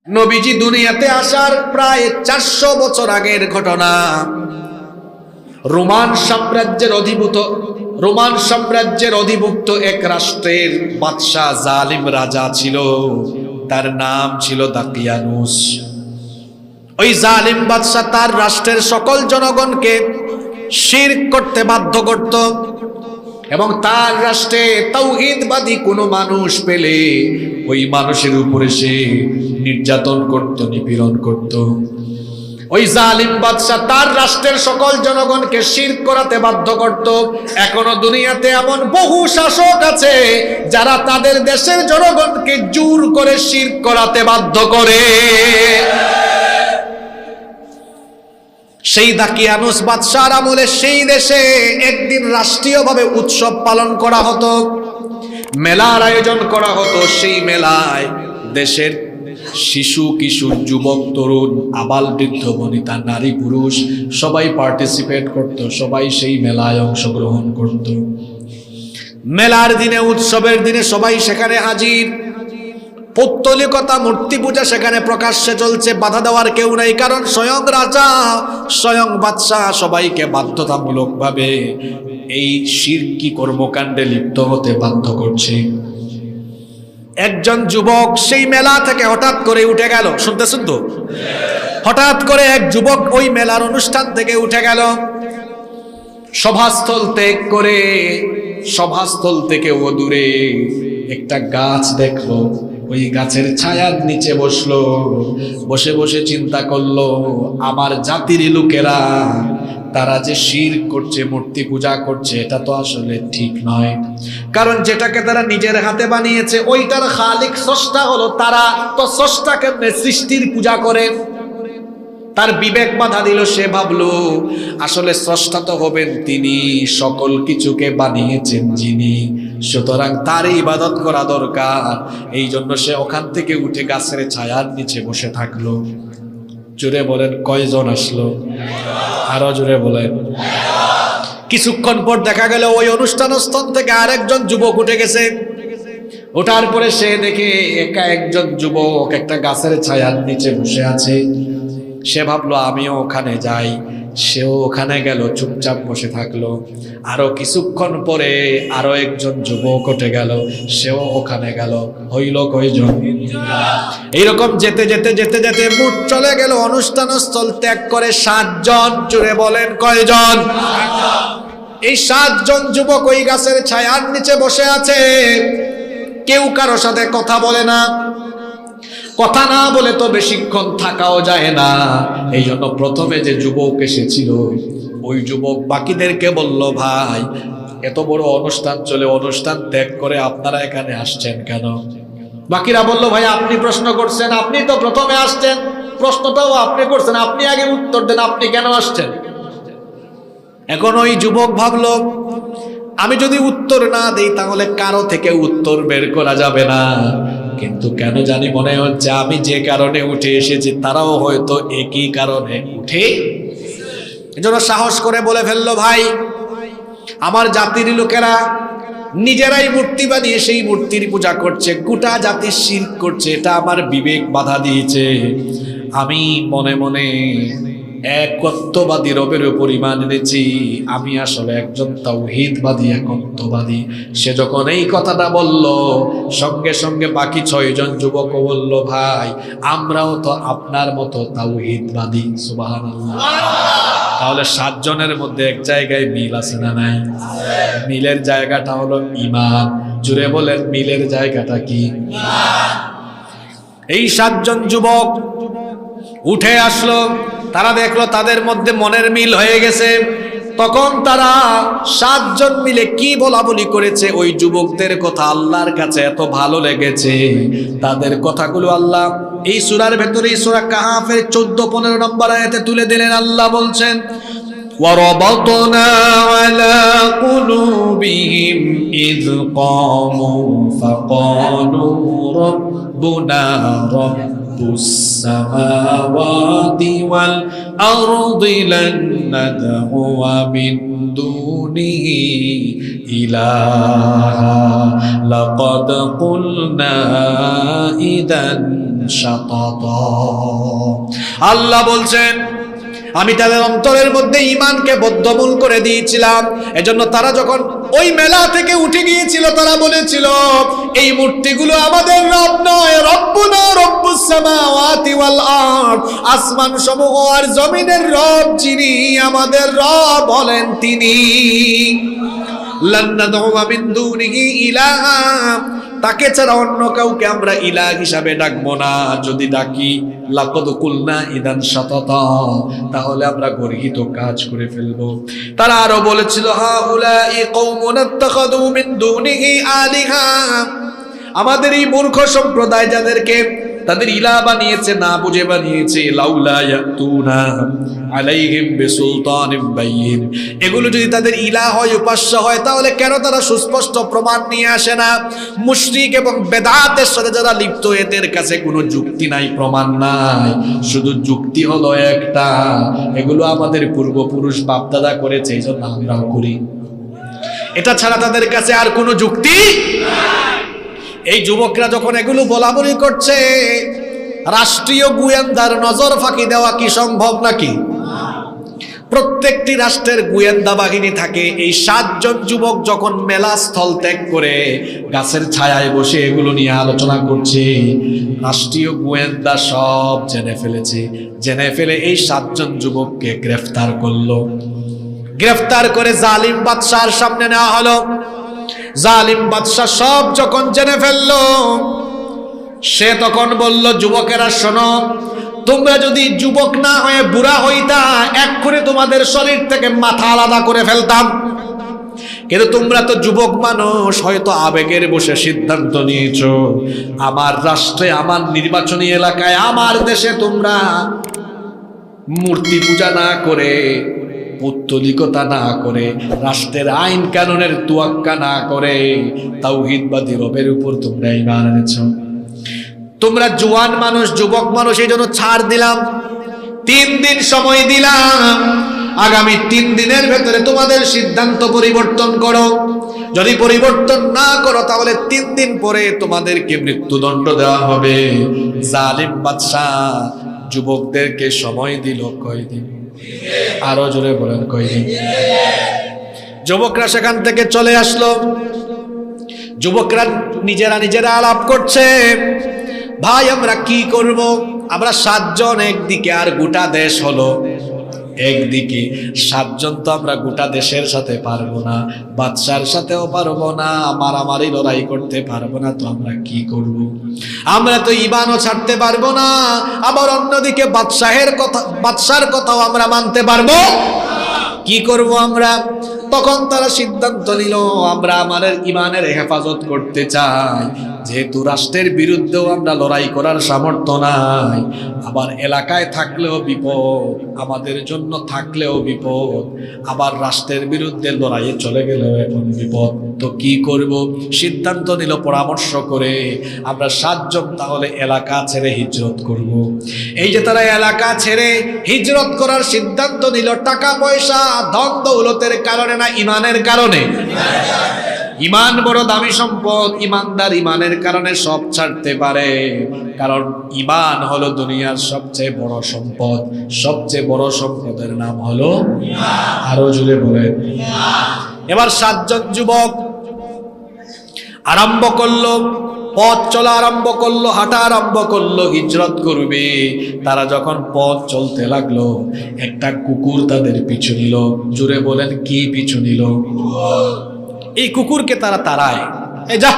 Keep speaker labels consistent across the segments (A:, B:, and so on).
A: নবীজি দুনিয়াতে আসার প্রায় 400 বছর আগের ঘটনা। রোমান সাম্রাজ্যের অধিভুক্ত এক রাষ্ট্রের বাদশা জালিম রাজা ছিল, তার নাম ছিল দাকিয়ানুস। ওই জালিম বাদশা তার রাষ্ট্রের সকল জনগণকে শিরক করতে বাধ্য করত এবং তার রাষ্ট্রে তাওহীদবাদী কোনো মানুষ পেলে ওই মানুষের উপরে সে নির্যাতন করত, নিপীড়ন করত। ওই জালিম বাদশা তার রাষ্ট্রের সকল জনগণকে শিরক করাতে বাধ্য করত। এখনো দুনিয়াতে এমন বহু শাসক আছে যারা তাদের দেশের জনগণকে জোর করে শিরক করাতে বাধ্য করে। সেই দাকিয়ানুস বাদশার আমলে সেই দেশে একদিন রাষ্ট্রীয়ভাবে উৎসব পালন করা হতো, মেলার আয়োজন করা হতো। সেই মেলায় দেশের শিশু, কিশোর, যুবক, তরুণ, আবাল, বৃদ্ধ, বনিতা, নারী, পুরুষ সবাই পার্টিসিপেট করত, সবাই সেই মেলায় অংশগ্রহণ করত। মেলার দিনে, উৎসবের দিনে সবাই সেখানে হাজির। পৌত্তলিকতা, মূর্তি পূজা সেখানে প্রকাশ্যে চলছে, বাধা দেওয়ার কেউ নাই, কারণ স্বয়ং রাজা, স্বয়ং বাদশাহ সবাইকে বাধ্যতামূলকভাবে এই শিরকি কর্মকাণ্ডে লিপ্ত হতে বাধ্য করছে। একজন যুবক সেই মেলা থেকে হঠাৎ করে উঠে গেল। শুনতেছেন তো? হঠাৎ করে এক যুবক ওই মেলার অনুষ্ঠান থেকে উঠে গেল, সভাস্থল ত্যাগ করে সভাস্থল থেকে ও দূরে একটা গাছ দেখলো। ওই গাছের ছায়ার নিচে বসলো, বসে বসে চিন্তা করলো, আমার জাতির লোকেরা তারা যে শিরক করছে, মূর্তি পূজা করছে, এটা তো আসলে ঠিক নয়। কারণ যেটাকে তারা নিজের হাতে বানিয়েছে ওইটার খালিক স্রষ্টা হলো তারা, তো স্রষ্টাকে সৃষ্টির পূজা করে। তার বিবেক বাধা দিল। সে ভাবলো আসলে স্রষ্টা তো হবেন তিনি, সকল কিছুকে বানিয়েছেন যিনি, সুতরাং তার ইবাদত করা দরকার। এই জন্য সে ওখান থেকে উঠে গাছের ছায়ার নিচে বসে থাকলো। জোরে বলেন কয়জন আসলো? আরো জোরে বলেন। কিছুক্ষণ পর দেখা গেল ওই অনুষ্ঠান স্থল থেকে আরেকজন যুবক উঠে গেছে। ওঠার পরে সে দেখে একা একজন যুবক একটা গাছের ছায়ার নিচে বসে আছে। সে ভাবলো আমিও ওখানে যাই। সেও ওখানে গেল, চুপচাপ বসে থাকলো। আরো কিছুক্ষণ পরে আরো একজন যুবক উঠে গেল, সেও ওখানে গেল। হইল কয়জন? এইরকম যেতে যেতে যেতে যেতে মোট চলে গেল অনুষ্ঠান স্থল ত্যাগ করে 7 জন। জুড়ে বলেন কয়জন? এই 7 জন যুবক ওই গাছের ছায়ার নিচে বসে আছে। কেউ কারো সাথে কথা বলে না। কথা না বলে তো বেশিক্ষণ থাকাও যায় না। এই জন্য প্রথমে যে যুবক এসেছিল ওই যুবক বাকিদেরকে বলল, ভাই এত বড় অনুষ্ঠান চলে, অনুষ্ঠান ত্যাগ করে আপনারা এখানে আসছেন কেন? বাকিরা বলল, ভাই আপনি প্রশ্ন করছেন, আপনি তো প্রথমে আসছেন, প্রশ্নটাও আপনি করছেন, আপনি আগে উত্তর দেন, আপনি কেন আসছেন? এখন ওই যুবক ভাবলো আমি যদি উত্তর না দেই তাহলে কারো থেকে উত্তর বের করা যাবে না। কিন্তু কেন জানি মনে হচ্ছে আমি যে কারণে উঠে এসেছি তারাও হয়তো একই কারণে উঠে। এজন্য সাহস করে বলে ফেললো, ভাই আমার জাতির লোকেরা নিজেরাই মূর্তি বানিয়ে সেই মূর্তির পূজা করছে, গোটা জাতি শিরক করছে, এটা আমার বিবেক বাধা দিয়েছে। আমি মনে মনে একত্ববাদী রবের উপর ঈমান এনেছি, আমি আসলে একজন তাওহীদবাদী, একত্ববাদী। সে যখন এই কথাটা বলল, সঙ্গে সঙ্গে বাকি 6 জন যুবকও বলল, ভাই আমরাও তো আপনার মতো তাওহীদবাদী। সুবহানাল্লাহ। তাহলে 7 জনের মধ্যে এক জায়গায় মিল আছে না নাই? মিলের জায়গাটা হলো ঈমান। জুড়ে বলেন মিলের জায়গাটা কি? এই 7 জন যুবক উঠে আসলো। তারা দেখলো তাদের মধ্যে মনের মিল হয়ে গেছে। তখন তারা 7 জন মিলে কি বলা বলি করেছে, ওই যুবকদের কথা আল্লাহর কাছে এত ভালো লেগেছে। তাদের কথাগুলো আল্লাহ এই সূরার ভেতরে, সূরা কাহাফের 14-15 নম্বর আয়াতে তুলে দিলেন। আল্লাহ বলছেন, وَرَبَطْنَا عَلَى قُلُوبِهِمْ إِذْ قَامُوا فَقَالُوا رَبُّنَا رَبُّ السَّمَاوَاتِ وَالْأَرْضِ لَن نَّدْعُوَ مِن دُونِهِ إِلَٰهًا لَقَدْ قُلْنَا إِذًا শাতাতা। আল্লাহ বলছেন আমি তাদের অন্তরের মধ্যে ঈমানকে বদ্ধমূল করে দিয়েছিলাম। এজন্য তারা যখন ওই মেলা থেকে উঠে গিয়েছিল তারা বলেছিল এই মূর্তিগুলো আমাদের রব নয়, রব্বুনা রব্বুস সামাওয়াতি ওয়াল আরদ, আসমান সমূহ আর জমিনের রব যিনি আমাদের রব হলেন তিনি। লান নাদউ মিন দুনিহি ইলাহা, তাকে ছাড়া অন্য কাউকে আমরা ইলাহ হিসাবে ডাকবো না। যদি ডাকি লাকাদ কুলনা ইদান শাতাতা, তাহলে আমরা গর্হিত কাজ করে ফেলবো। তারা আরো বলেছিল হাউলাই কওমুন ইত্তাখাযু মিন দুনিহি আলিহা, আমাদের এই মূর্খ সম্প্রদায় যাদেরকে তাদের ইলাহ বানিয়েছে, না বুঝে বানিয়েছে, লাউলা ইয়াতুনা আলাইহিম বিসুলতানিম বাইয়িন, এগুলো যদি তাদের ইলাহ হয়, উপাস্য হয়, তাহলে কেন তারা সুস্পষ্ট প্রমাণ নিয়ে আসে না? মুশরিক এবং বেদাতের সাথে যারা লিপ্ত এদের কাছে কোনো যুক্তি নাই, প্রমাণ নাই, শুধু যুক্তি হলো একটা, এগুলো আমাদের পূর্বপুরুষ বাপদাদা করেছে এই জন্য আমরাও করি, এটা ছাড়া তাদের কাছে আর কোনো যুক্তি নাই। এই যুবকরা যখন এগুলো বলাবলি করছে, রাষ্ট্রীয় গোয়েন্দার নজর ফাঁকি দেওয়া কি সম্ভব নাকি? প্রত্যেকটি রাষ্ট্রের গোয়েন্দা বাহিনী থাকে। এই 7 জন যুবক যখন মেলা স্থল ত্যাগ করে গাছের ছায়ায় বসে এগুলো নিয়ে আলোচনা করছে, রাষ্ট্রীয় গোয়েন্দা সব জেনে ফেলেছে। জেনে ফেলে এই 7 জন যুবককে গ্রেফতার করলো। গ্রেফতার করে জালিম বাদশার সামনে নেওয়া হলো। জালিম বাদশা সব যখন জেনে ফেললো, সে তখন বলল, যুবকেরা শোনো, তোমরা যদি যুবক না হয়ে বুড়া হইতা, এক্ষুনি তোমাদের শরীর থেকে মাথা আলাদা করে ফেলতাম। কিন্তু তোমরা তো যুবক মানুষ, হয়তো আবেগের বসে সিদ্ধান্ত নিয়েছো। আমার রাষ্ট্রে, আমার নির্বাচনী এলাকায়, আমার দেশে তোমরা মূর্তি পূজা না করে, পৌত্তলিকতা না করে, রাষ্ট্রের আইন কানুনের তোয়াক্কা না করে তাওহীদবাদী রবের উপর তোমরা ঈমান এনেছো। তোমরা জওয়ান মানুষ, যুবক মানুষ, এই জন্য ছাড় দিলাম, 3 দিন সময় দিলাম। আগামী 3 দিনের ভেতরে তোমাদের সিদ্ধান্ত পরিবর্তন করো। যদি পরিবর্তন না করো তাহলে 3 দিন পরে তোমাদেরকে মৃত্যুদণ্ড দেওয়া হবে। জালিম বাদশা যুবকদেরকে সময় দিল কয়দিন? আরো জোরে বলেন, কয়দিন? যুবকরা সেখান থেকে চলে আসলো। যুবকরা নিজেরা আলাপ করছে, ভাই আমরা কি করব? আমরা 7 জন একদিকে, আর গোটা দেশ হলো একদিকে। 7 জন তো আমরা গোটা দেশের সাথে পারবো না, বাদশার সাথেও পারবো না, মারামারি লড়াই করতে পারবো না, তো আমরা কি করব? আমরা তো ঈমানও ছাড়তে পারবো না, আবার অন্যদিকে বাদশার কথাও আমরা মানতে পারবো, কি করব আমরা? তখন তারা সিদ্ধান্ত নিল, আমরা আমাদের ঈমানের হেফাজত করতে চাই, যেহেতু রাষ্ট্রের বিরুদ্ধেও আমরা লড়াই করার সামর্থ্য নাই, আবার এলাকায় থাকলেও বিপদ, আমাদের জন্য থাকলেও বিপদ, আবার রাষ্ট্রের বিরুদ্ধে লড়াইয়ে চলে গেলেও এখন বিপদ, তো কি করব? সিদ্ধান্ত নিল পরামর্শ করে, আমরা 7 জন তাহলে এলাকা ছেড়ে হিজরত করব। এই যে তারা এলাকা ছেড়ে হিজরত করার সিদ্ধান্ত নিল, টাকা পয়সা ধন দৌলতের কারণে না, ঈমানের কারণে। ঈমান বড় দামি সম্পদ। ঈমানদার ঈমানের কারণে সব ছাড়তে পারে, কারণ ঈমান হলো দুনিয়ার সবচেয়ে বড় সম্পদ। সবচেয়ে বড় সম্পদের নাম হলো ঈমান। আরো জোরে বলেন। এবার 7 জন যুবক আরম্ভ করলো, পথ চলা আরম্ভ করলো, হাঁটা আরম্ভ করলো, হিজরত করবে। তারা যখন পথ চলতে লাগলো, একটা কুকুর তাদের পিছু নিল। জোরে বলেন, কি পিছু নিল? এই কুকুরকে তারা তাড়ায়, এই যা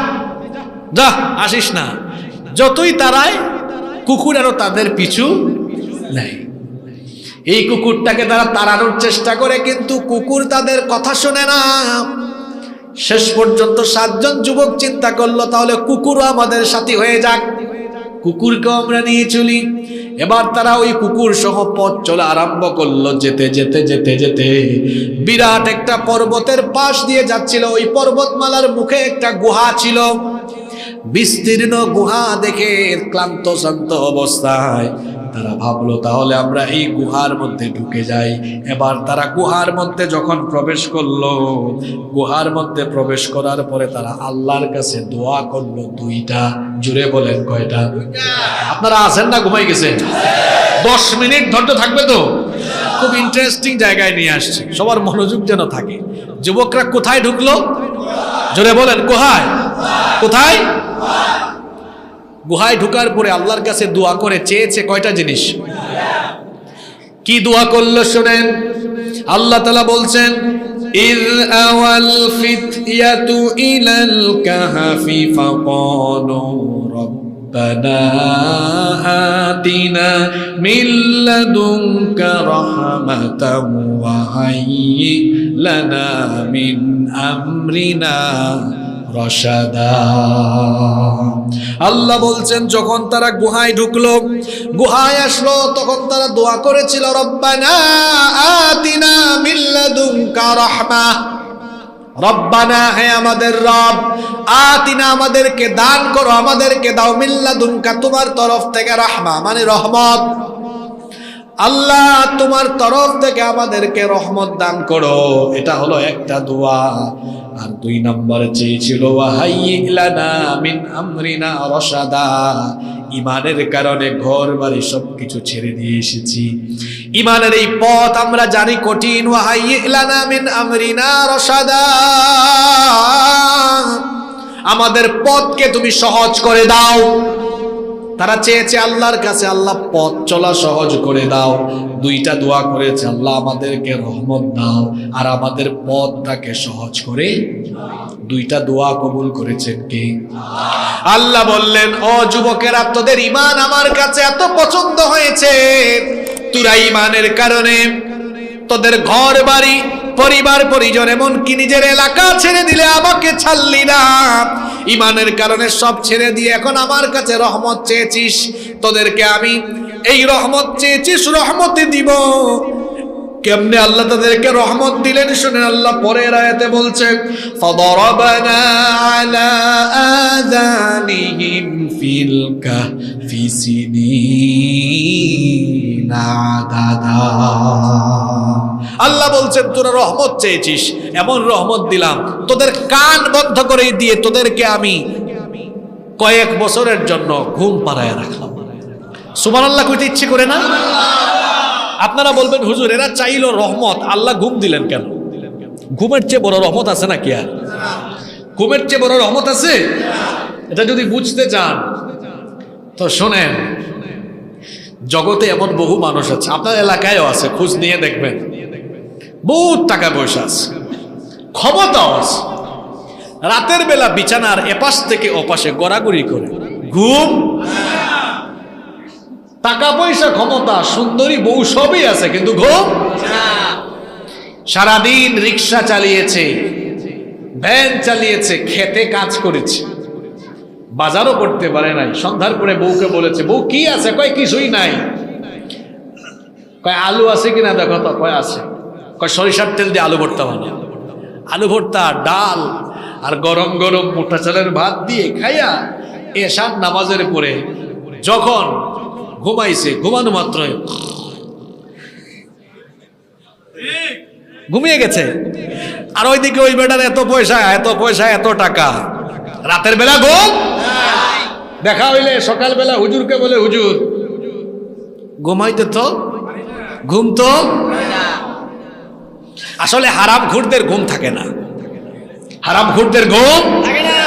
A: যা, আসিস না। যতই তাড়ায়, কুকুর আরো তাদের পিছু নেয়। এই কুকুরটাকে তারা তাড়ানোর চেষ্টা করে, কিন্তু কুকুর তাদের কথা শোনে না। শেষ পর্যন্ত 7 জন যুবক চিন্তা করলো, তাহলে কুকুরও আমাদের সাথী হয়ে যাক, কুকুরকেও আমরা নিয়ে চলি। এবার তারা ওই কুকুর সহ পথ চলা আরম্ভ করলো। যেতে যেতে যেতে যেতে বিরাট একটা পর্বতের পাশ দিয়ে যাচ্ছিল। ওই পর্বতমালার মুখে একটা গুহা ছিল। বিস্তীর্ণ গুহা দেখে ক্লান্ত শান্ত অবস্থায় তারা ভাবলো তাহলে আমরা এই গুহার মধ্যে ঢুকে যাই। এবার তারা গুহার মধ্যে যখন প্রবেশ করলো, গুহার মধ্যে প্রবেশ করার পরে তারা আল্লাহর কাছে দোয়া করলো দুইটা। জুড়ে বলেন কয়টা? আপনারা আছেন না ঘুমাই গেছেন? 10 মিনিট ধৈর্য থাকবে তো? খুব ইন্টারেস্টিং জায়গায় নিয়ে আসছে, সবার মনোযোগ যেন থাকে। যুবকরা কোথায় ঢুকলো? জোরে বলেন কোথায়? কোথায়? গুহায় ঢুকার পরে আল্লাহর কাছে দোয়া করে চেয়েছে কয়টা জিনিস? কি দোয়া করলো শুনেন। আল্লাহ তাআলা বলছেন, ইয আওয়াল ফিতয়াতু ইলাল কাহফি ফাকালু রব্বানা আতিনা মিন লাদুনকা রাহমাতাও ওয়া হায়্যি লানা মিন আমরিনা রশাদা। আল্লাহ বলছেন যখন তারা গুহায় ঢুকলো, গুহায় আসলো, তখন তারা দোয়া করেছিল রব্বানা আতিনা মিন লাদুনকা রাহমা। রব্বানা, হে আমাদের রব, আতিনা আমাদেরকে দান করো, আমাদেরকে দাও, মিন লাদুনকা তোমার তরফ থেকে, রাহমা মানে রহমত। আল্লাহ তোমার তরফ থেকে আমাদেরকে রহমত দান করো। এটা হলো একটা দোয়া। আর 2 নম্বরে চেয়েছিল ওয়াহাইয়ি লানা মিন আমরিনা রশাদা। ইমানের কারণে ঘর বাড়ি সবকিছু ছেড়ে দিয়ে এসেছি, ইমানের এই পথ আমরা জানি কঠিন। ওয়াহাইয়ি লানা মিন আমরিনা রশাদা, আমাদের পথকে তুমি সহজ করে দাও। তারা চেয়েছে আল্লাহর কাছে, আল্লাহ পথ চলা সহজ করে দাও। 2টা দোয়া করেছে, আল্লাহ আমাদেরকে রহমত দাও আর আমাদের পথটাকে সহজ করে। 2টা দোয়া কবুল করেছেন কে? আল্লাহ বললেন, ও যুবকেরা, তোদের ঈমান আমার কাছে এত পছন্দ হয়েছে, তোরা ঈমানের কারণে তোদের ঘর বাড়ি পরিবার পরিজন এমনকি নিজের এলাকা ছেড়ে দিলে আমাকে ছাড়লি না। ঈমানের কারণে সব ছেড়ে দিয়ে এখন আমার কাছে রহমত চেয়েছিস, তোদেরকে আমি এই রহমত চেয়েছিস, রহমতে দিব। কেমনে আল্লাহ তাদেরকে রহমত দিলেন শুনেন। আল্লাহ পরের আয়াতে বলছেন, ফাদরাবানা আলা আযানিহিম ফিল কাহফি সিনিনা আদাদা। আল্লাহ বলছেন তোরা রহমত চেয়েছিস, এমন রহমত দিলাম, তোদের কান বন্ধ করে দিয়ে তোদেরকে আমি কয়েক বছরের জন্য ঘুম পাড়ায় রাখলাম। সুবহানাল্লাহ কইতে ইচ্ছে করে না? আপনারা বলবেন হুজুর এরা চাইলো রহমত, আল্লাহ ঘুম দিলেন কেন? ঘুমের চেয়ে বড় রহমত আছে নাকি? আর ঘুমের চেয়ে বড় রহমত আছে? এটা যদি বুঝতে চান তো শোনেন, জগতে এমন বহু মানুষ আছে, আপনার এলাকায়ও আছে, খোঁজ নিয়ে দেখবেন, বহুত টাকা পয়সা আছে, ক্ষমতাও আছে, রাতের বেলা বিছানার এপাশ থেকে ওপাশে গড়াগড়ি করে ঘুম। টাকা পয়সা ক্ষমতা সুন্দরী বউ সবই আছে, কিন্তু ঘুম। সারাদিন রিক্সা চালিয়েছে, ভ্যান চালিয়েছে, খেতে কাজ করেছে, বাজারও করতে পারে নাই। সন্ধ্যার পরে বউকে বলেছে, বউ কি আছে? কয় কিছুই নাই। কয় আলু আছে কিনা দেখো তো। কয় আছে। কয় সরিষার তেল দিয়ে আলু ভর্তা বানাও। আলু ভর্তা, ডাল আর গরম গরম মোটা চালের ভাত দিয়ে খাইয়া এশার নামাজের পরে যখন ঘুমাইছে, ঘুমানো মাত্র ঘুমিয়ে গেছে। আর ওইদিকে ওই বেটার এত পয়সা, এত পয়সা, এত টাকা, রাতের বেলা ঘুম। দেখা হইলে সকালবেলা হুজুরকে বলে, হুজুর ঘুমাইতে তো ঘুম তো। আসলে হারাম খুরদের ঘুম থাকে না, হারাম খুরদের ঘুম থাকে না।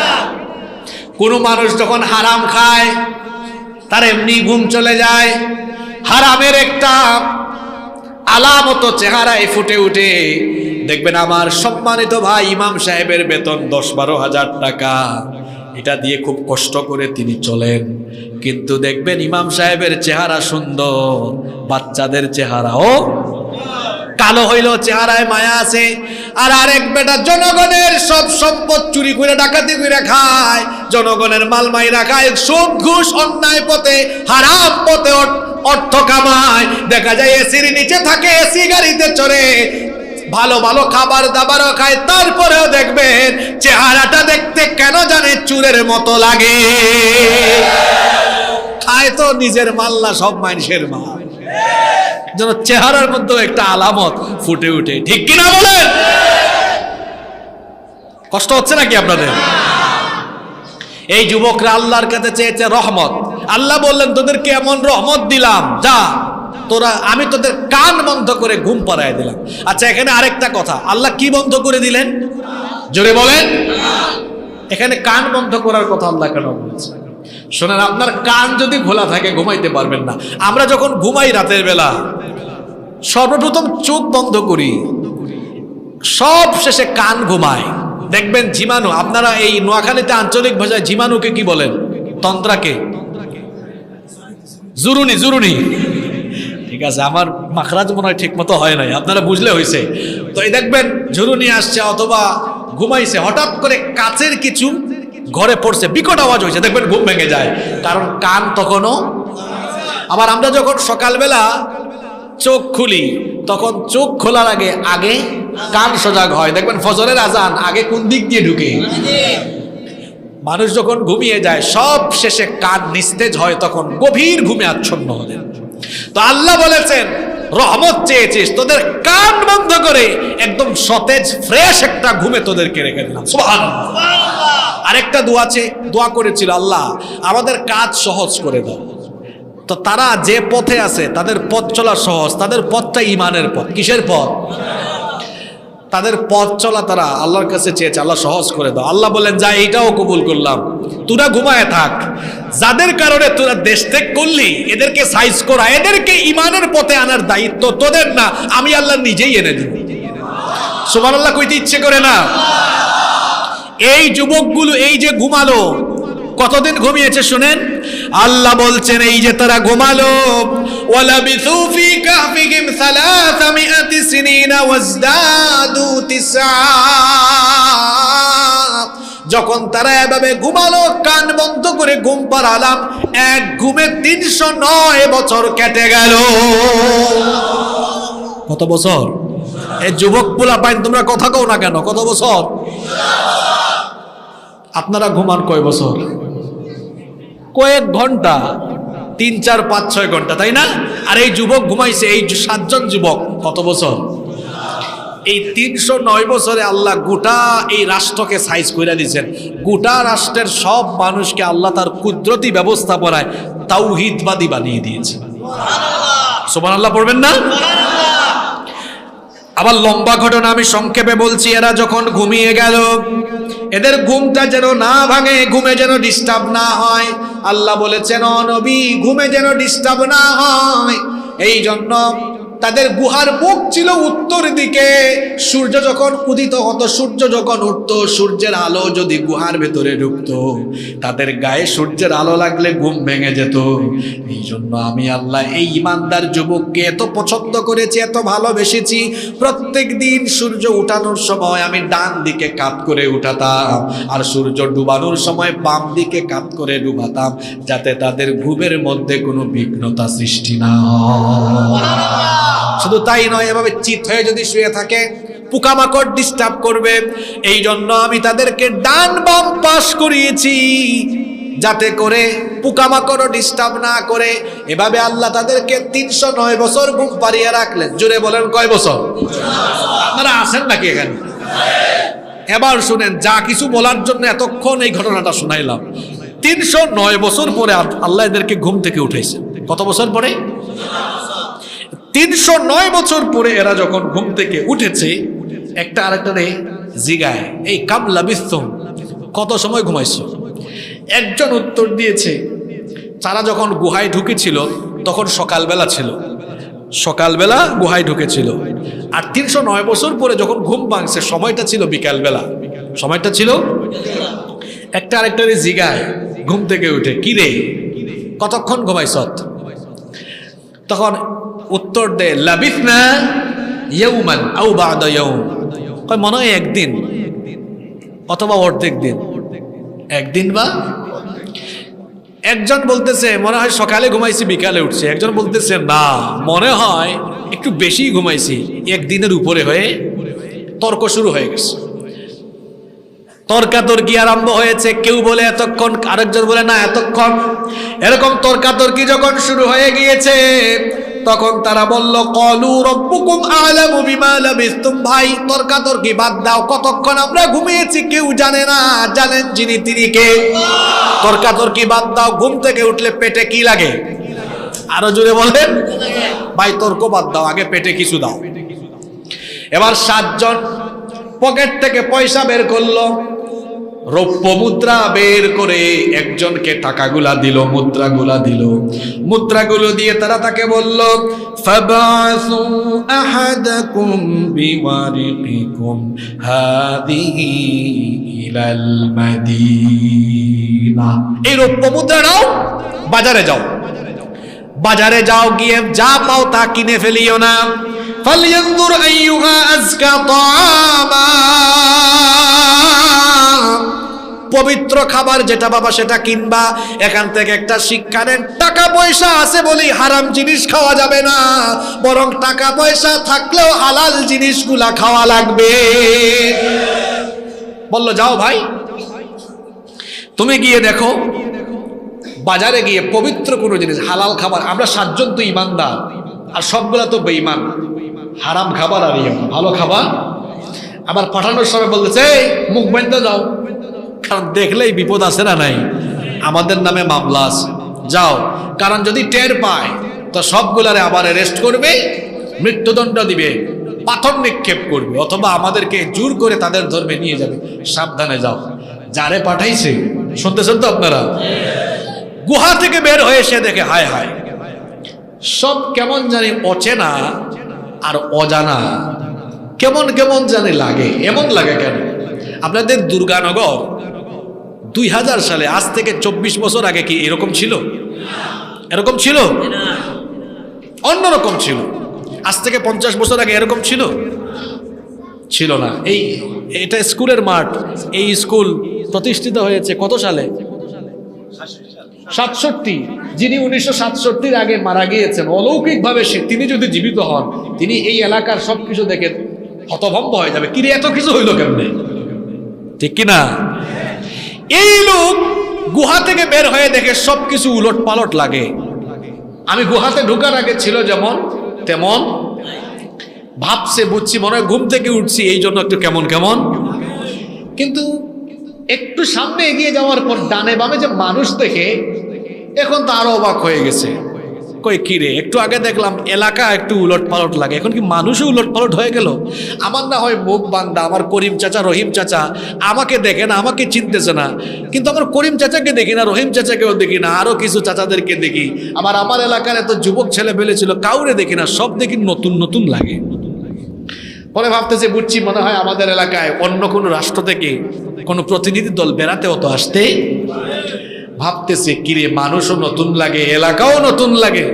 A: কোন মানুষ যখন হারাম খায় তার এমনি ঘুম চলে যায়। হারামের একটা আলামত চেহারায় ফুটে উঠে। দেখবেন আমার সম্মানিত ভাই ইমাম সাহেবের বেতন 10-12 হাজার টাকা, এটা দিয়ে খুব কষ্ট করে তিনি চলেন, কিন্তু দেখবেন ইমাম সাহেবের চেহারা সুন্দর, বাচ্চাদের চেহারাও কালো হইলেও চেহারায় মায়া আছে। আর আরেক বেটা জনগণের সব সম্পদ চুরি করে ডাকাতি করে খায়, জনগণের মাল মাইরা খায়, সুদ ঘুষ অন্যায় পথে হারাম পথে অর্থ কামায়। দেখা যায় এসির নিচে থাকে, এসি গাড়িতে চড়ে, ভালো ভালো খাবার দাবারও খায়, তারপরেও দেখবেন চেহারাটা দেখতে কেন জানে চুরের মতো লাগে। খায় তো নিজের মাল না, সব মানুষের মাল। যেন চেহারার মধ্যে একটা আলামত ফুটে উঠে, ঠিক কিনা বলেন? কষ্ট হচ্ছে নাকি আপনাদের? এই যুবকরা আল্লাহর কাছে চেয়েছে রহমত। আল্লাহ বললেন তোদেরকে এমন রহমত দিলাম, যা তোরা, আমি তোদের কান বন্ধ করে ঘুম পাড়ায় দিলাম। আচ্ছা, এখানে আরেকটা কথা, আল্লাহ কি বন্ধ করে দিলেন? জোরে বলেন। এখানে কান বন্ধ করার কথা আল্লাহ কেন বলছে? শোনেন, আপনার কান যদি খোলা থাকে ঘুমাইতে পারবেন না। আমরা যখন ঘুমাই রাতের বেলা, সর্বপ্রথম চোখ বন্ধ করি, সব শেষে কান ঘুমায়। দেখবেন ঝিমানো, আপনারা এই নোয়াখালীতে আঞ্চলিক ভাষায় ঝিমানুকে কি বলেন? তন্ত্রাকে জুরুনি, জুরুনি। ঠিক আছে, আমার মাখরাজ মনে হয় ঠিক মতো হয় নাই, আপনারা বুঝলে হয়েছে। তো এই দেখবেন ঝুরুনি আসছে অথবা ঘুমাইছে, হঠাৎ করে কাচের কিছু ঘরে পড়ছে, বিকট আওয়াজ হয়েছে, দেখবেন ঘুম ভেঙে যায়, কারণ কান তখনও। আবার আমরা যখন সকালবেলা চোখ খুলি, তখন চোখ খোলার আগে আগে কান সজাগ হয়। দেখবেন ফজরের আজান আগে কোন দিক দিয়ে ঢুকে? মানুষ যখন ঘুমিয়ে যায়, সব শেষে কান নিস্তেজ হয়, তখন গভীর ঘুমে আচ্ছন্ন হলেন। তো আল্লাহ বলেছেন রহমত চেয়েছিস, তোদের কান বন্ধ করে একদম সতেজ ফ্রেশ একটা ঘুমে তোদেরকে রেখে দিলাম। সুবহানাল্লাহ। আরেকটা দোয়া করেছিল, আল্লাহ আমাদের কাজ সহজ করে দাও। তো তারা যে পথে আছে তাদের পথ চলা সহজ, তাদের পথটা ইমানের পথ। কিসের পথ? তাদের পথ চলা তারা আল্লাহর কাছে চেয়েছে, আল্লাহ সহজ করে দাও। আল্লাহ বলেন, যা, এইটাও কবুল করলাম, তোরা ঘুমায় থাক। যাদের কারণে তোরা দেশ ত্যাগ করলি, এদেরকে সাইজ করা, এদেরকে ইমানের পথে আনার দায়িত্ব তোদের না, আমি আল্লাহ নিজেই এনে দিব। সুবহানাল্লাহ কইতে ইচ্ছে করে না? এই যুবকগুলো এই যে ঘুমালো, কতদিন ঘুমিয়েছে শুনেন? আল্লাহ বলছেন এই যে তারা ঘুমালো, ওয়ালাবিসু ফি কাহফিহিম 300 সিনিনা ওয়াজদাদু 9। যখন তারা এভাবে ঘুমালো, কান বন্ধ করে ঘুম পাড়ালাম, এক ঘুমে 309 বছর কেটে গেল। কত বছর? এই যুবক পোলা পাইন, তোমরা কথা কও না কেন? কত বছর? আপনারা ঘুমান কয় বছর? কয়েক ঘন্টা, 3, 4, 5, 6 ঘন্টা, তাই না? আর এই যুবক ঘুমাইছে, এই 7 জন যুবক কত বছর? এই 309 বছরে আল্লাহ গোটা এই রাষ্ট্রকে সাইজ করে দিয়েছেন। গোটা রাষ্ট্রের সব মানুষকে আল্লাহ তার কুদরতি ব্যবস্থাপনায় তাওহীদবাদী বানিয়ে দিয়েছে। সুবহানাল্লাহ পড়বেন না? আবার লম্বা ঘটনা আমি সংক্ষেপে বলছি। এরা যখন ঘুমিয়ে গেল, এদের ঘুমটা যেন না ভাঙে, ঘুমে যেন ডিস্টার্ব না হয়। আল্লাহ বলেছেন, ও নবী, ঘুমে যেন ডিস্টার্ব না হয়, এই জন্য তাদের গুহার মুখ ছিল উত্তর দিকে। সূর্য যখন উদিত হতো, সূর্য যখন উঠতো, সূর্যের আলো যদি গুহার ভেতরে ঢুকতো, তাদের গায়ে সূর্যের আলো লাগলে ঘুম ভেঙে যেত। এই জন্য আমি আল্লাহ এই ইমানদার যুবককে এত পছন্দ করেছি, এত ভালোবেসেছি। প্রত্যেক দিন সূর্য উঠানোর সময় আমি ডান দিকে কাত করে উঠাতাম, আর সূর্য ডুবানোর সময় বাম দিকে কাত করে ডুবাতাম, যাতে তাদের ঘুমের মধ্যে কোনো বিঘ্নতা সৃষ্টি না হয়। শুধু তাই নয়, এভাবে চিত হয়ে যদি শুয়ে থাকে, পোকামাকড় ডিস্টার্ব করবে। এই জন্য আমি তাদেরকে ডান বাম পাশ করিয়েছি, যাতে করে পোকামাকড়ও ডিস্টার্ব না করে। এভাবে আল্লাহ তাদেরকে 309 বছর ঘুম পাড়িয়ে রাখলেন। জোরে বলেন, কয় বছর? আপনারা আছেন নাকি এখানে? এবার শুনেন, যা কিছু বলার জন্য এতক্ষণ এই ঘটনাটা শুনাইলাম, 309 বছর পরে আল্লাহ এদেরকে ঘুম থেকে উঠাইছে। কত বছর পরে? 309 বছর পরে এরা যখন ঘুম থেকে উঠেছে, একটা আরেকটারে জিগায়, এই কাম লাবিসতুম, কত সময় ঘুমাইছো? একজন উত্তর দিয়েছে, তারা যখন গুহায় ঢুকেছিল তখন সকালবেলা ছিল, সকালবেলা গুহায় ঢুকেছিল। আর 309 বছর পরে যখন ঘুম ভাঙছে, সময়টা ছিল বিকালবেলা, সময়টা ছিল। একটা আরেকটারে জিগায় ঘুম থেকে উঠে, কি রে কতক্ষণ ঘুমাইছ? তখন উত্তর দেয়, লাবিসনা ইয়াওমান আও বা'দা ইয়াওম, কয় মনে হয় একদিন অথবা অর্ধেক দিন, একদিন বা। একজন বলতেছে মনে হয় সকালে ঘুমাইছি বিকালে উঠছে, একজন বলতেছে না মনে হয় একটু বেশি ঘুমাইছি, একদিনের উপরে হয়ে তর্ক শুরু হয়ে গেছে। তর্কাতর্কি আরম্ভ হয়েছে, কেউ বলে এতক্ষণ, আরেকজন বলে না এতক্ষণ। এরকম তর্কাতর্কি যখন শুরু হয়ে গিয়েছে তখন তারা বলল ক্বালু রাব্বুকুম আ'লামু বিমা লাবিসতুম। ভাই তর্কাতর্কি বাদ দাও, কতক্ষণ আমরা ঘুমিয়েছি কেউ জানে না, জানেন যিনি তিনি কে। তর্কাতর্কি বাদ দাও, ঘুম থেকে উঠলে পেটে কি লাগে? আরো জোরে বলেন ভাই, তর্ক বাদ দাও, আগে পেটে কিছু দাও। এবার 7 জন পকেট থেকে পয়সা বের করলো, রৌপ্য মুদ্রা বের করে একজনকে টাকাগুলা দিল, মুদ্রাগুলা দিল। মুদ্রাগুলো দিয়ে তারা তাকে বলল ফাবাসু আহাদাকুম বিওয়ারিকিকুম হাদিহি ইলাল মাদিনা। এই রৌপ্য মুদ্রা নাও, বাজারে যাও, বাজারে যাও, গিয়ে যা পাও তা কিনে ফেলিও না। ফালইয়ানজুর আইয়ুহা আযকা তাআমা, পবিত্র খাবার যেটা বাবা সেটা কিনবা। এখান থেকে একটা শিক্ষা নেন, টাকা পয়সা আছে বলেই হারাম জিনিস খাওয়া যাবে না, বরং টাকা পয়সা থাকলেও হালাল জিনিসগুলা খাওয়া লাগবে। বললো যাও ভাই, তুমি গিয়ে দেখো, বাজারে গিয়ে পবিত্র কোনো জিনিস, হালাল খাবার। আমরা 7 জন তো ইমানদার, আর সবগুলা তো বেঈমান। হারাম খাবার আর ভালো খাবার। আবার পাঠানোর সময় বলতেছে মুখ বাঁধতে যাও, কারণ দেখলেই বিপদ আছে না নাই, আমাদের নামে মামলা আছে, যাও। কারণ যদি টের পায় তো সবগুলারে আবার অ্যারেস্ট করবে, মৃত্যুদণ্ড দিবে, পাথর নিক্ষেপ করবে, অথবা আমাদেরকে জোর করে তাদের ধর্মে নিয়ে যাবে। সাবধানে যাও। যারে পাঠাইছে, শুনতেছেন তো আপনারা? গুহা থেকে বের হয়ে সে দেখে হায় হায়, সব কেমন জানি অচেনা আর অজানা, কেমন কেমন জানি লাগে। এমন লাগে কেন? আপনাদের দুর্গানগর 2000 সালে, আজ থেকে 24 বছর আগে কি এরকম ছিল? এরকম ছিল? অন্যরকম ছিল। আজ থেকে 50 বছর আগে এরকম ছিল? ছিল না। এটা স্কুলের মাঠ। এই স্কুল প্রতিষ্ঠিত হয়েছে কত সালে? 67। যিনি 1967 আগে মারা গিয়েছেন, অলৌকিকভাবে তিনি যদি জীবিত হন, তিনি এই এলাকার সবকিছু দেখে হতভম্ব হয়ে যাবে, কিরে এত কিছু হইল কেমনে? ঠিক কিনা? এই লোক গুহা থেকে বের হয়ে দেখে সবকিছু উলট পালট লাগে। আমি গুহাতে ঢোকার আগে ছিল যেমন তেমন, ভাবছে বুঝছি, মনে হয় ঘুম থেকে উঠছি, এই জন্য একটু কেমন কেমন। কিন্তু একটু সামনে এগিয়ে যাওয়ার পর ডানে বামে যে মানুষ দেখে, এখন তো আরো অবাক হয়ে গেছে। কই কিরে, একটু আগে দেখলাম এলাকা একটু উলট পালট লাগে, এখন কি মানুষও উলট পালট হয়ে গেল? আমার না হয় মুখ বান্দা, আমার করিম চাচা রহিম চাচা আমাকে দেখে না, আমাকে চিনতেছে না, কিন্তু আমার করিম চাচাকে দেখি না, রহিম চাচাকেও দেখি না, আরো কিছু চাচাদেরকে দেখি। আমার এলাকার এত যুবক ছেলে পেলে ছিল, কাউরে দেখি না, সব দেখি নতুন নতুন লাগে। পরে ভাবতেছে বুঝছি, মনে হয় আমাদের এলাকায় অন্য কোনো রাষ্ট্র থেকে কোনো প্রতিনিধি দল বেড়াতেও তো আসতে। ভাবতেছে কিরে, মানুষও নতুন লাগে, এলাকাও নতুন লাগে,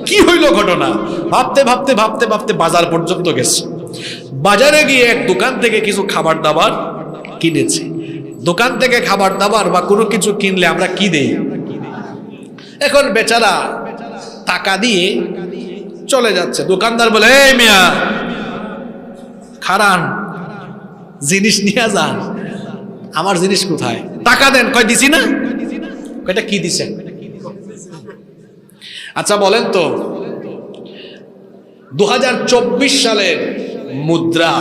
A: কি হইল ঘটনা? ভাবতে ভাবতে ভাবতে ভাবতে বাজার পর্যন্ত গেছে। বাজারে গিয়ে এক দোকান থেকে কিছু খাবার দাবার কিনেছে। দোকান থেকে খাবার দাবার বা কোনো কিছু কিনলে আমরা কি দেই? এখন বেচারা টাকা দিয়ে চলে যাচ্ছে। দোকানদার বলে, এই মিয়া খারান, জিনিস নিয়ে যান। আমার জিনিস কোথায়? টাকা দেন। কয় দিছি না। এটা কি দিছেন? আচ্ছা বলেন তো, 2024 সালের মুদ্রা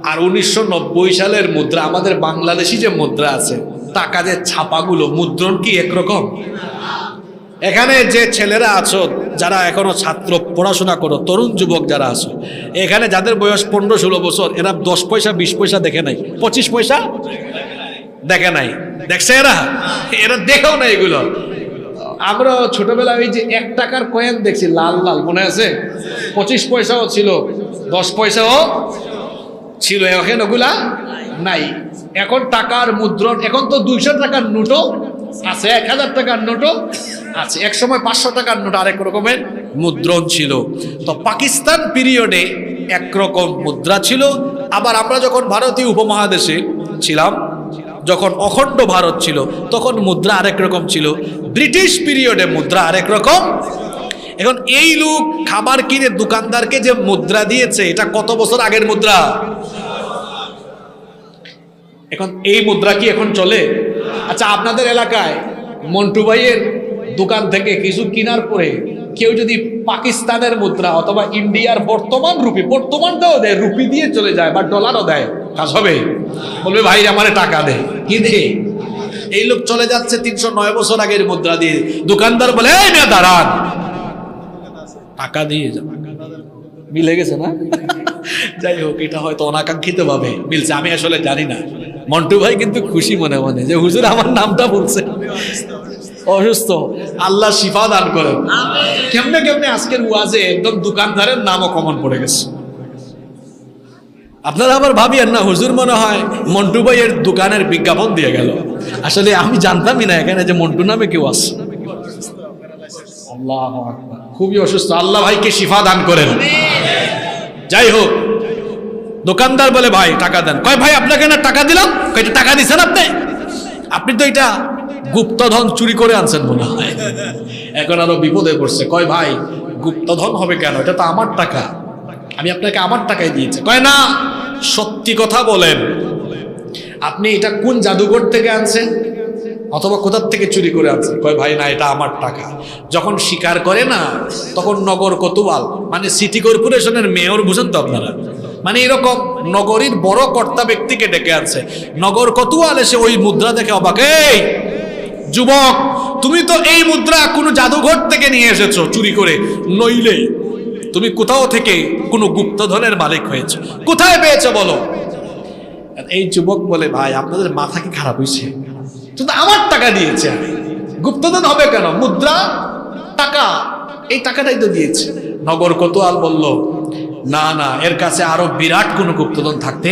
A: আর 1990 সালের মুদ্রা, আমাদের বাংলাদেশি যে মুদ্রা আছে, টাকা যে ছাপাগুলো, মুদ্রণ কি একরকম? এখানে যে ছেলেরা আছো, যারা এখনো ছাত্র পড়াশোনা করো, তরুণ যুবক যারা আছো, এখানে যাদের বয়স 15-16 বছর, এরা 10 পয়সা 20 পয়সা দেখে নাই, 25 পয়সা দেখে নাই। দেখছে এরা দেখেও না এগুলো। আমরা ছোটবেলায় ওই যে 1 টাকার কয়েন দেখছি, লাল লাল, মনে আছে? 25 পয়সাও ছিল, 10 পয়সাও ছিল, এখন ওগুলা নাই। এখন টাকার মুদ্রণ, এখন তো 200 টাকার নোটও আছে, 1000 টাকার নোটও আছে। এক সময় 500 টাকার নোট আরেক রকমের মুদ্রণ ছিল। তো পাকিস্তান পিরিয়ডে একরকম মুদ্রা ছিল, আবার আমরা যখন ভারতীয় উপমহাদেশে ছিলাম, যখন অখণ্ড ভারত ছিল, তখন মুদ্রা আরেক রকম ছিল। ব্রিটিশ পিরিয়ডে মুদ্রা আরেক রকম। এখন এই লোক খাবার কিনে দোকানদারকে যে মুদ্রা দিয়েছে, এটা কত বছর আগের মুদ্রা? এখন এই মুদ্রা কি এখন চলে? আচ্ছা, আপনাদের এলাকায় মন্টু ভাইয়ের দোকান থেকে কিছু কেনার পরে কেউ যদি পাকিস্তানের মুদ্রা অথবা ইন্ডিয়ার বর্তমানটাও দেয়, রুপি দিয়ে চলে যায় বা ডলারও দেয়, কাজ হবে? বলবে ভাই আমারে টাকা দে, কি দে? এই লোক চলে যাচ্ছে 309 বছর আগের মুদ্রা দিয়ে, দোকানদার বলে এই না দাঁড়ান, টাকা দিয়ে যান। মিলে গেছে না? যাই হোক, এটা হয়তো অনাকাঙ্ক্ষিত ভাবে মিলছে, আমি আসলে জানি না। মন্টু ভাই কিন্তু খুশি মনে মনে যে হুজুর আমার নামটা বলছে। অসুস্থ, আল্লাহ শিফা দান করেন। কেমনে কেমনে আজকের ওয়াজে একদম দোকানদারের নামও কমন পড়ে গেছে। আপনারা আবার ভাবিয়েন না হুজুর মনে হয় মন্টু ভাইয়ের দোকানের বিজ্ঞাপন দিয়ে গেল। আসলে আমি জানতামই না এখানে যে মন্টু নামে কেউ আছে। আল্লাহু আকবার, খুবই অসুস্থ, আল্লাহ ভাইকে শিফা দান করেন। যাই হোক, দোকানদার বলে ভাই টাকা দেন। কয় ভাই আপনাকে না টাকা দিলাম। কয়টা টাকা দিচ্ছেন আপনি? আপনি তো এটা গুপ্তধন চুরি করে আনছেন মনে হয়। এখন আরো বিপদে পড়ছে। কয় ভাই গুপ্তধন হবে কেন, এটা তো আমার টাকা, আমি আপনাকে আমার টাকায় দিয়েছি। কয় না, সত্যি কথা বলেন, আপনি এটা কোন জাদুঘর থেকে আনছেন অথবা কোথার থেকে চুরি করে আনছেন? কয় ভাই না, এটা আমার টাকা। যখন স্বীকার করে না, তখন নগর কোতোয়াল মানে সিটি কর্পোরেশনের মেয়র, বুঝেন তো আপনারা, মানে এরকম নগরীর বড় কর্তা ব্যক্তিকে ডেকে আনছে। নগর কোতোয়াল এসে ওই মুদ্রা দেখে অবাক, এই যুবক, তুমি তো এই মুদ্রা কোনো জাদুঘর থেকে নিয়ে এসেছো চুরি করে, নইলে তুমি কোথাও থেকে কোনো গুপ্তধনের মালিক হয়েছে, কোথায় পেয়েছো বলো? এই যুবক বলে ভাই আপনাদের মাথা কি খারাপ হয়েছে? কিন্তু আমার টাকা দিয়েছে, গুপ্তধন হবে কেন? মুদ্রা টাকা, এই টাকাটাই তো দিয়েছে। নগর কোতোয়াল বলল না না, এর কাছে আরো বিরাট কোনো গুপ্তধন থাকতে।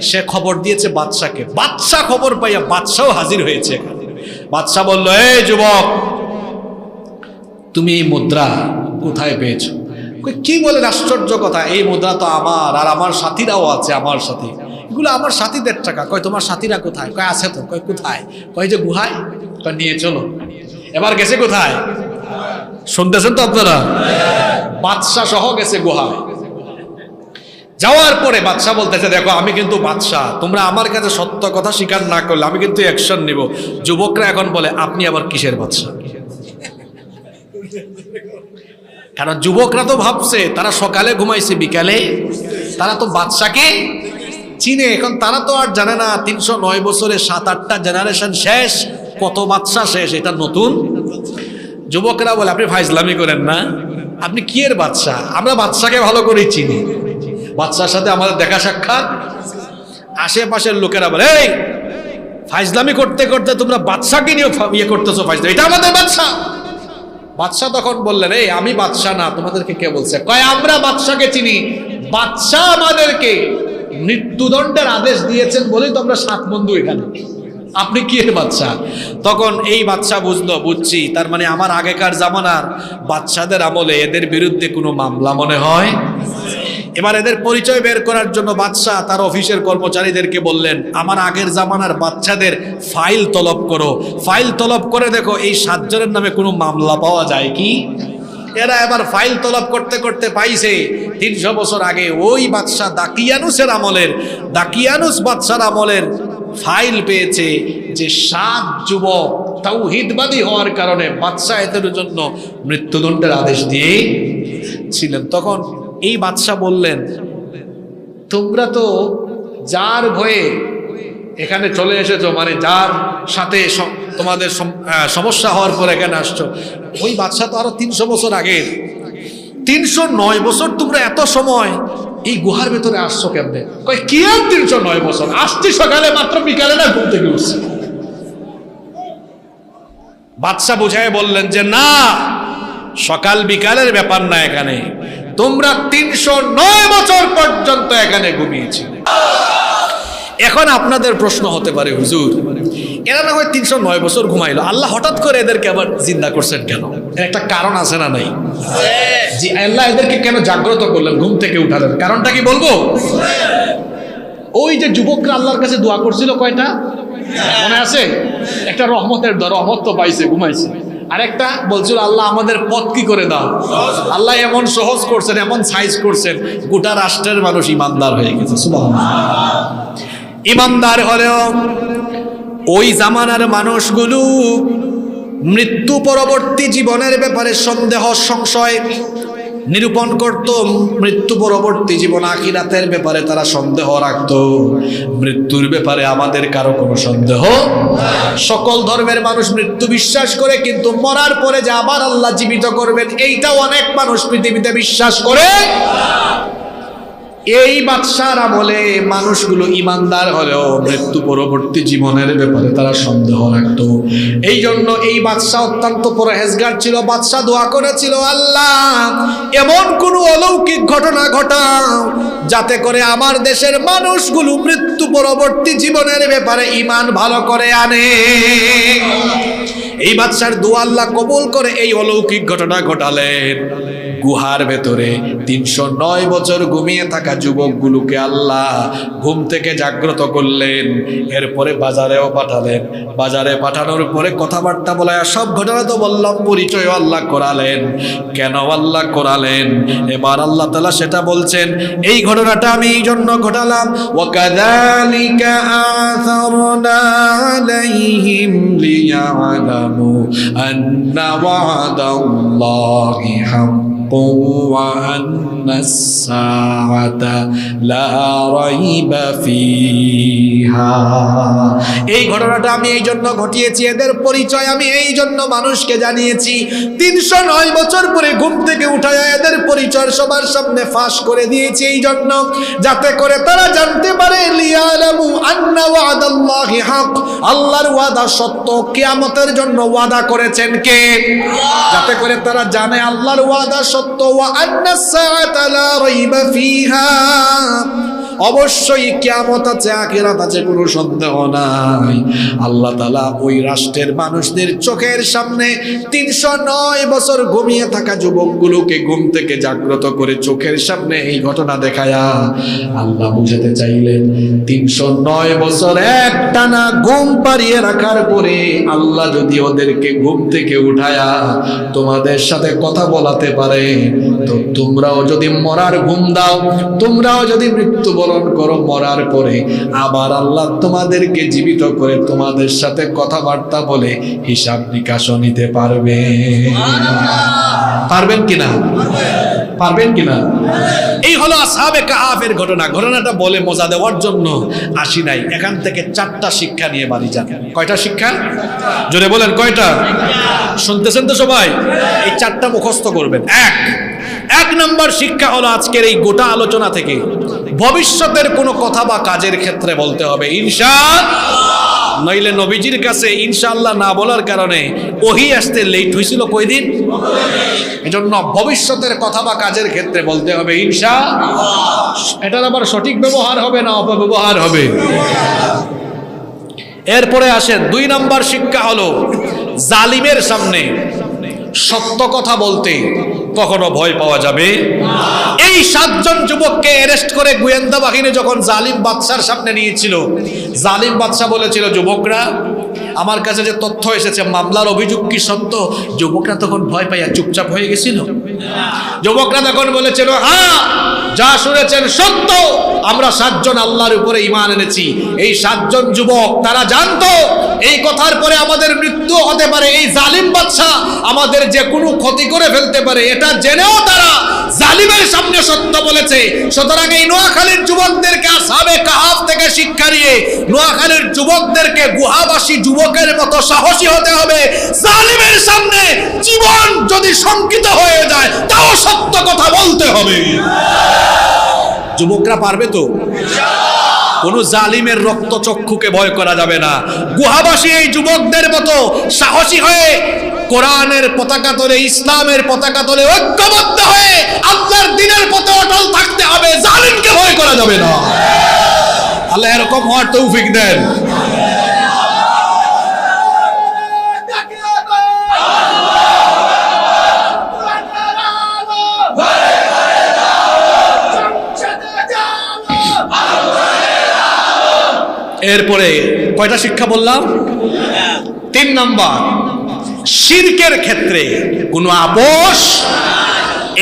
A: সে খবর দিয়েছে বাদশাকে। বাদশা খবর পাইয়া বাদশাও হাজির হয়েছে। বাদশা বলল, এই যুবক, তুমি এই মুদ্রা কোথায় পেয়েছো? কি বলেন, আশ্চর্য কথা, এই মুদ্রা তো আমার, আর আমার সাথীরাও আছে আমার সাথে, এগুলো আমার সাথীদের টাকা। কয় তোমার সাথীরা কোথায়? কয় আছে তো। কয় কোথায়? কয় যে গুহায়। কয় নিয়ে চলো। এবার গেছে কোথায় শুনতেছেন তো আপনারা? বাদশাহ সহ গেছে গুহায়। যাওয়ার পরে বাদশাহ বলতেছে, দেখো আমি কিন্তু বাদশাহ, তোমরা আমার কাছে সত্য কথা স্বীকার না করলে আমি কিন্তু অ্যাকশন নিব। যুবকরা এখন বলে আপনি আবার কিসের বাদশাহ? কারণ যুবকরা তো ভাবছে তারা সকালে ঘুমাইছে, বিকালে তারা তো বাদশাকে চিনে। এখন তারা তো আর জানে না 309 বছরে 7-8টা জেনারেশন শেষ, কত বাদশা শেষ, এটা নতুন। যুবকরা বলে আপনি ফাইজলামি করেন না, আপনি কি এর বাদশা? আমরা বাদশাকে ভালো করেই চিনি, বাদশার সাথে আমাদের দেখা সাক্ষাৎ। আশেপাশের লোকেরা বলে এই ফাইজলামি করতে করতে তোমরা বাদশাকে নিয়ে ইয়ে করতেছো, ফাইজলামি, এটা আমাদের বাদশা। বাদশা তখন বললেন, এই আমি বাদশা না, তোমাদেরকে কে বলছে? কয় আমরা বাদশাকে চিনি, বাদশা আমাদেরকে মৃত্যুদণ্ডের আদেশ দিয়েছেন বলেই তো আমরা 7 বন্ধু এখানে, আপনি কি এর বাদশা? তখন এই বাদশা বুঝলো, বুঝছি, তার মানে আমার আগেকার জামানার বাদশাদের আমলে এদের বিরুদ্ধে কোনো মামলা মনে হয়। এবার এদের পরিচয় বের করার জন্য বাদশাহ তার অফিসের কর্মচারীদেরকে বললেন, আমার আগের জামানার বাচ্চাদের ফাইল তলব করো। ফাইল তলব করে দেখো এই 7 জনের নামে কোনো মামলা পাওয়া যায় কি। এরা এবার ফাইল তলব করতে করতে পাইছে 300 বছর আগে ওই বাদশাহ দাকিয়ানুসের আমলের, দাকিয়ানুস বাদশার আমলের ফাইল পেয়েছে যে 7 যুবক তাওহীদবাদী হওয়ার কারণে বাদশাহ এদের জন্য মৃত্যুদণ্ডের আদেশ দিয়ে ছিলেন। তখন এই বাদশাহ বললেন, তোমরা তো যার ভয়ে এখানে চলে এসেছো, মানে যার সাথে তোমাদের সমস্যা হওয়ার পর এখানে আসছো, ওই বাদশাহ তো আরো 300 বছর আগে। 309 বছর তোমরা এত সময় এই গুহার ভেতরে আসছো কেমনে? কয় কি আর 309 বছর, আসছি সকালে মাত্র, বিকালে না ঘুম থেকে উঠছি। বাদশাহ বুঝায় বললেন যে না, সকাল বিকালের ব্যাপার না, এখানে তোমরা 309 বছর পর্যন্ত এখানে ঘুমিয়েছিলে। এখন আপনাদের প্রশ্ন হতে পারে, হুজুর এরা না হয় 309 বছর ঘুমাইলো, আল্লাহ হঠাৎ করে এদেরকে আবার জিন্দা করছেন কেন? এর একটা কারণ আছে না নাই? জি, আল্লাহ এদেরকে কেন জাগ্রত করলেন, ঘুম থেকে উঠালেন, কারণটা কি বলবো? ওই যে যুবকরা আল্লাহর কাছে দোয়া করছিল, কয়টা মনে আছে? একটা রহমতের রহমত তো পাইছে, ঘুমাইছে। আরেকটা বলছিল আল্লাহ আমাদের পথ কি করে দাও। আল্লাহ এমন সহজ করছেন, এমন সাইজ করছেন, গোটা রাষ্ট্রের মানুষ ইমানদার হয়ে গেছে। সুবহানাল্লাহ। ইমানদার হলেও ওই জামানার মানুষগুলো মৃত্যু পরবর্তী জীবনের ব্যাপারে সন্দেহ সংশয় নিরূপণ করত। মৃত্যু পরবর্তী জীবন আখিরাতের ব্যাপারে তারা সন্দেহ রাখত। মৃত্যুর ব্যাপারে আমাদের কারো কোনো সন্দেহ। সকল ধর্মের মানুষ মৃত্যু বিশ্বাস করে, কিন্তু মরার পরে যে আবার আল্লাহ জীবিত করবেন এইটাও অনেক মানুষ পৃথিবীতে বিশ্বাস করে। এই বাদশার আমলে মানুষগুলো ইমানদার হলেও মৃত্যু পরবর্তী জীবনের ব্যাপারে তারা সন্দেহ রাখত। এই জন্য এই বাদশা অত্যন্ত পরহেজগার ছিল। বাদশা দোয়া করেছিল, আল্লাহ এমন কোন অলৌকিক ঘটনা ঘটাও যাতে করে আমার দেশের মানুষগুলো মৃত্যু পরবর্তী জীবনের ব্যাপারে ঈমান ভালো করে আনে। এই বাদশার দোয়া আল্লাহ কবুল করে এই অলৌকিক ঘটনা ঘটালেন। গুহার ভেতরে 309 বছর ঘুমিয়ে থাকা যুবকগুলোকে আল্লাহ ঘুম থেকে জাগ্রত করলেন। এরপরে বাজারেও পাঠালেন। বাজারে পাঠানোর পরে কথাবার্তা বলা, সব ঘটনা তো বললাম, পরিচয় আল্লাহ করালেন। কেন আল্লাহ করালেন এবার আল্লাহ তাআলা সেটা বলছেন। এই ঘটনাটা আমি এই জন্য ঘটালাম, ওয়াকাযালিকা আ'থারনা আলাইহিম লিয়া'লামু আন্না ওয়া'দাল্লাহি হাক্কুন ওয়া আন্নাস-সাআতা লা রাইবা ফিহা। এই ঘটনাটা আমি এই জন্য ঘটিয়েছি, এদের পরিচয় আমি এই জন্য মানুষকে জানিয়েছি। 309 বছর পরে ঘুম থেকে উঠায় এদের পরিচয় সবার সামনে ফাঁস করে দিয়েছি এই জন্য, যাতে করে তারা জানতে পারে লিয়ালামু আন্না ওয়াদাল্লাহি হক, আল্লাহর ওয়াদা সত্য। কিয়ামতের জন্য ওয়াদা করেছেন কে? যাতে করে তারা জানে আল্লাহর ওয়াদা সত্য। ওয়া আন্নাস-সাআতা লা রাইবা ফিহা, অবশ্যই কিয়ামত আছে, আখিরাত আছে, কোনো সন্দেহ নাই। আল্লাহ তাআলা ওই রাষ্ট্রের মানুষদের চোখের সামনে 309 বছর ঘুমিয়ে থাকা যুবকগুলোকে ঘুম থেকে জাগ্রত করে চোখের সামনে এই ঘটনা দেখায়া আল্লাহ বুঝাতে চাইলেন, 309 বছর একটানা ঘুম পাড়িয়ে রাখার পরে আল্লাহ যদি ওদেরকে ঘুম থেকে উঠায়া তোমাদের সাথে কথা বলাতে পারে, তো তোমরাও যদি মরার ঘুম দাও, তোমরাও যদি মৃত্যু বরণ করো, মরার পরে আবার আল্লাহ তোমাদেরকে জীবিত করে তোমাদের সাথে কথাবার্তা বলে হিসাব নিকাশও নিতে পারবে। পারবেন কিনা? পারবেন কিনা? এই হলো আসহাবে কাহাফের ঘটনা। ঘটনাটা বলে মজা দেওয়ার জন্য আসি নাই। এখান থেকে 4টা শিক্ষা নিয়ে বাড়ি যান। কয়টা শিক্ষা? জোরে বলেন কয়টা? শুনতেছেন তো সবাই? এই 4টা মুখস্থ করবেন। এক নম্বর শিক্ষা হলো আজকের এই গোটা আলোচনা থেকে ভবিষ্যতের কোনো কথা বা কাজের ক্ষেত্রে বলতে হবে ইনশাআল্লাহ। নইলে নবীজির কাছে ইনশাআল্লাহ না বলার কারণে ওহী আসতে লেট হয়েছিল কয়দিন। এজন্য ভবিষ্যতের কথা বা কাজের ক্ষেত্রে বলতে হবে ইনশাআল্লাহ। এটার আবার সঠিক ব্যবহার হবে না অপব্যবহার হবে। এরপরে আসেন 2 নম্বর শিক্ষা হলো জালিমের সামনে সত্য কথা বলতে কখনো ভয় পাওয়া যাবে না। এই 7 জন যুবককে অ্যারেস্ট করে গোয়েন্দা বাহিনী যখন জালিম বাদশার সামনে নিয়েছিল, জালিম বাদশা বলেছিল, যুবকরা আমার কাছে যে তথ্য এসেছে মামলার অভিযোগ কি সত্য? যুবকরা তখন ভয় পাইয়া চুপচাপ হয়ে গেছিল। যুবকরা তখন বলেছিল, হ্যাঁ যা শুনেছেন সত্য, আমরা 7 জন আল্লাহর উপরে ঈমান এনেছি। এই 7 জন যুবক তারা জানতো এই কথার পরে আমাদের মৃত্যু হতে পারে, এই জালিম বাদশা আমাদের যে কোনো ক্ষতি করে ফেলতে পারে, এটা জেনেও তারা জালিমের সামনে সত্য বলেছে। সুতরাং এই নোয়াখালীর যুবকদেরকে আসহাবে কাহাফ থেকে শিক্ষা নিয়ে নোয়াখালীর যুবকদেরকে গুহাবাসী যুবকের মতো সাহসী হতে হবে। জালিমের সামনে জীবন যদি শঙ্কিত হয়ে যায় তাও সত্য কথা বলতে হবে। যুবকরা পারবে তো? কোন জালিমের রক্তচক্ষুকে ভয় করা যাবে না। গুহাবাসী এই যুবকদের মতো সাহসী হয়ে কোরআনের পতাকা তোলে, ইসলামের পতাকা তোলে ঐক্যবদ্ধ হয়ে আল্লাহর দ্বীনের পথে অটল থাকতে হবে। জালিমকে ভয় করা যাবে না। আল্লাহ এরকম হওয়ার তৌফিক দেন। এরপরে কয়টা শিক্ষা বললাম? 3 নম্বর, শিরকের ক্ষেত্রে কোনো আপোষ।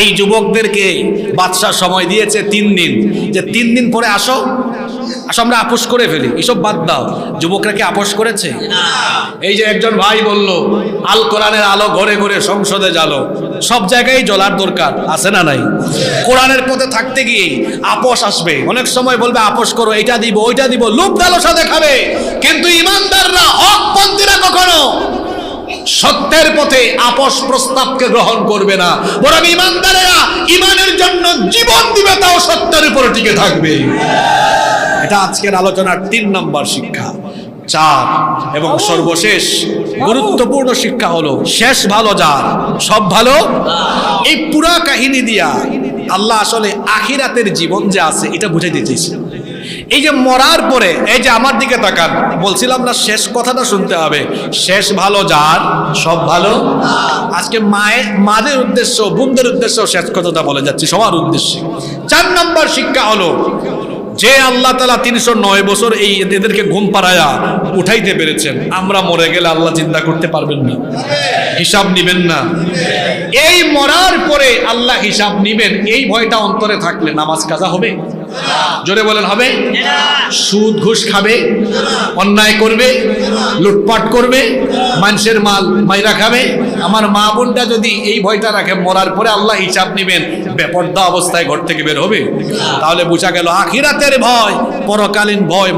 A: এই যুবকদেরকে বাদশা সময় দিয়েছে 3 দিন, যে 3 দিন পরে আসো আসলে আমরা আপোষ করে ফেলি, এসব বাদ দাও। যুবকরা কি আপোষ করেছে? এই যে একজন ভাই বলল আল কোরআনের আলো ঘরে ঘরে সংসদে জ্বালো, সব জায়গায় জ্বলার দরকার আছে না নাই? কোরআনের পথে থাকতে গিয়ে আপোষ আসবে, অনেক সময় বলবে আপোষ করো, এটা দিব ওইটা দিব, লোভ লালসা দেখাবে। কিন্তু ইমানদাররা, হকপন্থীরা কখনো সত্যের পথে আপোষ প্রস্তাবকে গ্রহণ করবে না, বরং ইমানদারেরা ইমানের জন্য জীবন দিবে, তাও সত্যের উপরে টিকে থাকবে। এটা আজকের আলোচনার 3 নম্বর শিক্ষা। 4 এবং সর্বশেষ গুরুত্বপূর্ণ শিক্ষা হলো শেষ ভালো যার, সব ভালো। এই পুরা কাহিনী দিয়া আল্লাহ আসলে আখিরাতের জীবন যে আছে এটা বুঝাই দিতেছে। এই যে মরার পরে, এই যে আমার দিকে তাকান, বলছিলাম না শেষ কথাটা শুনতে হবে, শেষ ভালো যার, সব ভালো। আজকে মাদের উদ্দেশ্য, বোনদের উদ্দেশ্য শেষ কথাটা বলে যাচ্ছি, সবার উদ্দেশ্যে। 4 নম্বর শিক্ষা হলো যে আল্লাহ তাআলা 309 বছর এদেরকে ঘুম পাড়ায়া উঠাইতে পেরেছেন, আমরা মরে গেলে আল্লাহ চিন্তা করতে পারবেন না? হিসাব নিবেন না? এই মরার পরে আল্লাহ হিসাব নিবেন, এই ভয়টা অন্তরে থাকলে নামাজ কাজা হবে? জোরে বলেন হবে? সুদ ঘুষ খাবে, অন্যায় করবে, লুটপাট করবে, মানুষের মাল মাইরা খাবে। আমার মা বোনটা যদি এই ভয়টা রাখে মরার পরে আল্লাহ হিসাব নিবেন, বেপরদা অবস্থায় ঘর থেকে বের হবে, তাহলে বোঝা গেল আখিরাতের ভয়, পরকালীন ভয়।